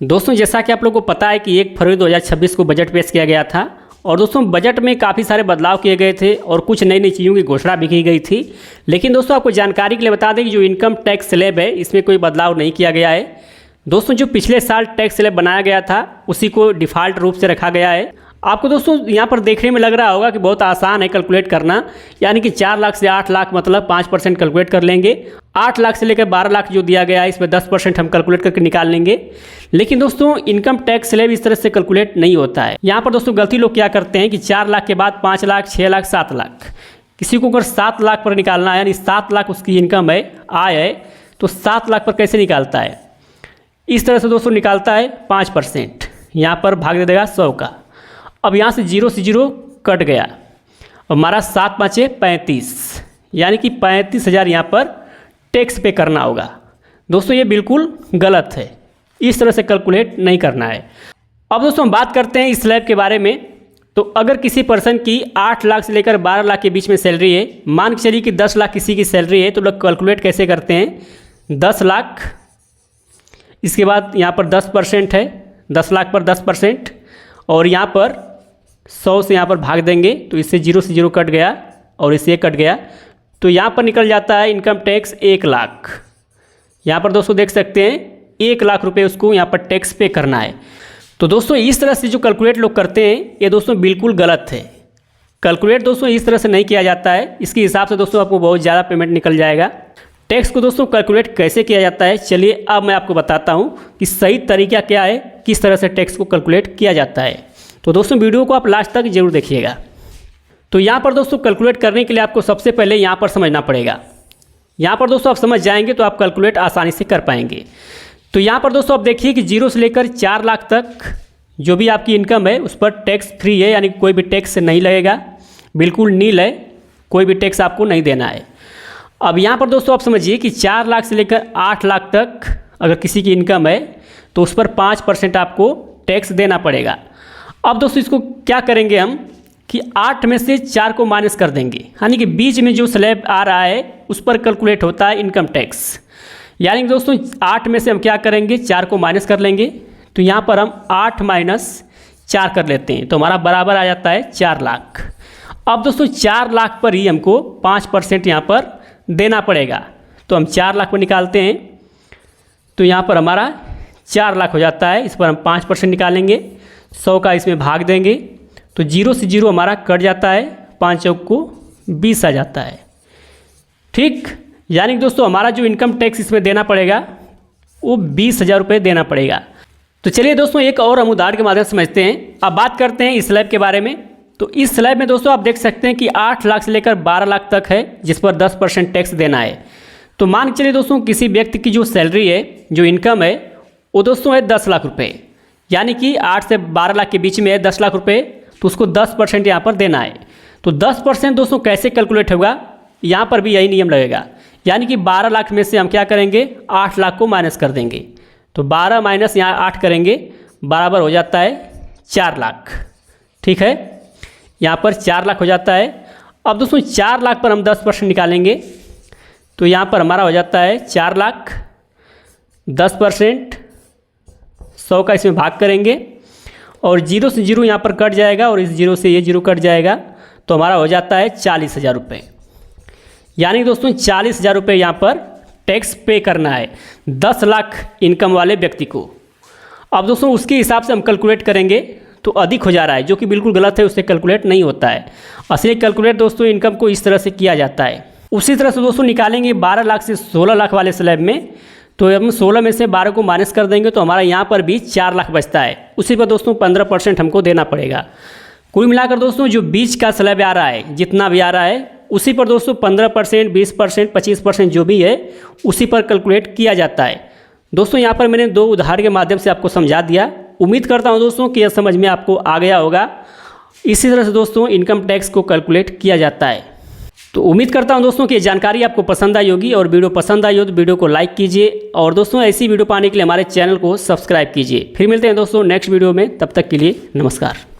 दोस्तों जैसा कि आप लोगों को पता है कि 1 फरवरी 2026 को बजट पेश किया गया था और दोस्तों बजट में काफ़ी सारे बदलाव किए गए थे और कुछ नई नई चीज़ों की घोषणा भी की गई थी। लेकिन दोस्तों आपको जानकारी के लिए बता दें कि जो इनकम टैक्स स्लैब है इसमें कोई बदलाव नहीं किया गया है। दोस्तों जो पिछले साल टैक्स स्लैब बनाया गया था उसी को डिफ़ॉल्ट रूप से रखा गया है। आपको दोस्तों यहाँ पर देखने में लग रहा होगा कि बहुत आसान है कैलकुलेट करना, यानी कि 4 लाख से 8 लाख मतलब 5% कैलकुलेट कर लेंगे। 8 लाख से लेकर 12 लाख जो दिया गया है इसमें 10% हम कैलकुलेट करके निकाल लेंगे। लेकिन दोस्तों इनकम टैक्स स्लैब इस तरह से कैलकुलेट नहीं होता है। यहाँ पर दोस्तों गलती लोग क्या करते हैं कि 4 लाख के बाद 5 लाख, 6 लाख, 7 लाख, किसी को अगर 7 लाख पर निकालना है यानी 7 लाख उसकी इनकम है, आय है, तो 7 लाख पर कैसे निकालता है? इस तरह से दोस्तों निकालता है 5%, यहाँ पर भाग दे देगा 100 का। अब यहाँ से 0 से 0 कट गया, हमारा 7 पाँचे 35, यानी कि 35,000 यहाँ पर टैक्स पे करना होगा। दोस्तों ये बिल्कुल गलत है, इस तरह से कैलकुलेट नहीं करना है। अब दोस्तों हम बात करते हैं इस स्लैब के बारे में। तो अगर किसी पर्सन की 8 लाख से लेकर 12 लाख के बीच में सैलरी है, मान के चलिए कि 10 लाख किसी की सैलरी है, तो लोग कैलकुलेट कैसे करते हैं? 10 लाख, इसके बाद यहाँ पर 10% है, 10 लाख पर 10%, और यहाँ पर 100 से यहाँ पर भाग देंगे तो इससे 0 से 0 कट गया और इससे कट गया, तो यहाँ पर निकल जाता है इनकम टैक्स 1 लाख। यहाँ पर दोस्तों देख सकते हैं 1 लाख रुपए उसको यहाँ पर टैक्स पे करना है। तो दोस्तों इस तरह से जो कैलकुलेट लोग करते हैं ये दोस्तों बिल्कुल गलत है। कैलकुलेट दोस्तों इस तरह से नहीं किया जाता है, इसके हिसाब से दोस्तों आपको बहुत ज़्यादा पेमेंट निकल जाएगा। टैक्स को दोस्तों कैलकुलेट कैसे किया जाता है, चलिए अब मैं आपको बताता हूँ कि सही तरीका क्या है, किस तरह से टैक्स को कैलकुलेट किया जाता है। तो दोस्तों वीडियो को आप लास्ट तक जरूर देखिएगा। तो यहाँ पर दोस्तों कैलकुलेट करने के लिए आपको सबसे पहले यहाँ पर समझना पड़ेगा। यहाँ पर दोस्तों आप समझ जाएंगे तो आप कैलकुलेट आसानी से कर पाएंगे। तो यहाँ पर दोस्तों आप देखिए कि 0 से लेकर 4 लाख तक जो भी आपकी इनकम है उस पर टैक्स फ्री है, यानी कोई भी टैक्स नहीं लगेगा, बिल्कुल नील है, कोई भी टैक्स आपको नहीं देना है। अब यहाँ पर दोस्तों आप समझिए कि 4 लाख से लेकर 8 लाख तक अगर किसी की इनकम है तो उस पर 5% आपको टैक्स देना पड़ेगा। अब दोस्तों इसको क्या करेंगे हम कि 8 में से 4 को माइनस कर देंगे, यानी कि बीच में जो स्लैब आ रहा है उस पर कैलकुलेट होता है इनकम टैक्स। यानी कि दोस्तों 8 में से हम क्या करेंगे, 4 को माइनस कर लेंगे। तो यहाँ पर हम 8 माइनस 4 कर लेते हैं तो हमारा बराबर आ जाता है 4 लाख। अब दोस्तों 4 लाख पर ही हमको 5% यहाँ पर देना पड़ेगा, तो हम 4 लाख पर निकालते हैं तो यहाँ पर हमारा 4 लाख हो जाता है। इस पर हम 5% निकालेंगे, 100 का इसमें भाग देंगे तो 0 से 0 हमारा कट जाता है, 5 चौक को 20 आ जाता है। ठीक, यानी कि दोस्तों हमारा जो इनकम टैक्स इसमें देना पड़ेगा वो 20,000 रुपये देना पड़ेगा। तो चलिए दोस्तों एक और हम उदाहरण के माध्यम से समझते हैं। अब बात करते हैं इस स्लैब के बारे में। तो इस स्लैब में दोस्तों आप देख सकते हैं कि 8 लाख से लेकर 12 लाख तक है जिस पर 10% टैक्स देना है। तो मान के चलिए दोस्तों किसी व्यक्ति की जो सैलरी है, जो इनकम है, वो दोस्तों है 10 लाख रुपये, यानी कि 8 से 12 लाख के बीच में है 10 लाख रुपये, तो उसको 10% यहाँ पर देना है। तो 10% दोस्तों कैसे कैलकुलेट होगा, यहाँ पर भी यही नियम लगेगा, यानी कि 12 लाख में से हम क्या करेंगे, 8 लाख को माइनस कर देंगे। तो 12 माइनस यहाँ 8 करेंगे बराबर हो जाता है 4 लाख। ठीक है, यहाँ पर 4 लाख हो जाता है। अब दोस्तों 4 लाख पर हम 10% निकालेंगे तो यहाँ पर हमारा हो जाता है 4 लाख, 10%, 100 का इसमें भाग करेंगे और 0 से 0 यहाँ पर कट जाएगा और इस 0 से ये 0 कट जाएगा तो हमारा हो जाता है 40,000 रुपये। यानी दोस्तों 40,000 रुपये यहाँ पर टैक्स पे करना है 10 लाख इनकम वाले व्यक्ति को। अब दोस्तों उसके हिसाब से हम कैलकुलेट करेंगे तो अधिक हो जा रहा है, जो कि बिल्कुल गलत है, उससे कैलकुलेट नहीं होता है। असली कैलकुलेट दोस्तों इनकम को इस तरह से किया जाता है। उसी तरह से दोस्तों निकालेंगे 12 लाख से 16 लाख वाले स्लैब में, तो हम 16 में से 12 को माइनस कर देंगे तो हमारा यहाँ पर भी 4 लाख बचता है। उसी पर दोस्तों 15% हमको देना पड़ेगा। कुल मिलाकर दोस्तों जो बीच का स्लैब आ रहा है, जितना भी आ रहा है, उसी पर दोस्तों 15%, 20%, 25% जो भी है उसी पर कैलकुलेट किया जाता है। दोस्तों यहाँ पर मैंने 2 उदाहरण के माध्यम से आपको समझा दिया। उम्मीद करता हूँ दोस्तों कि यह समझ में आपको आ गया होगा। इसी तरह से दोस्तों इनकम टैक्स को कैलकुलेट किया जाता है। तो उम्मीद करता हूँ दोस्तों कि ये जानकारी आपको पसंद आई होगी, और वीडियो पसंद आई हो तो वीडियो को लाइक कीजिए, और दोस्तों ऐसी वीडियो पाने के लिए हमारे चैनल को सब्सक्राइब कीजिए। फिर मिलते हैं दोस्तों नेक्स्ट वीडियो में, तब तक के लिए नमस्कार।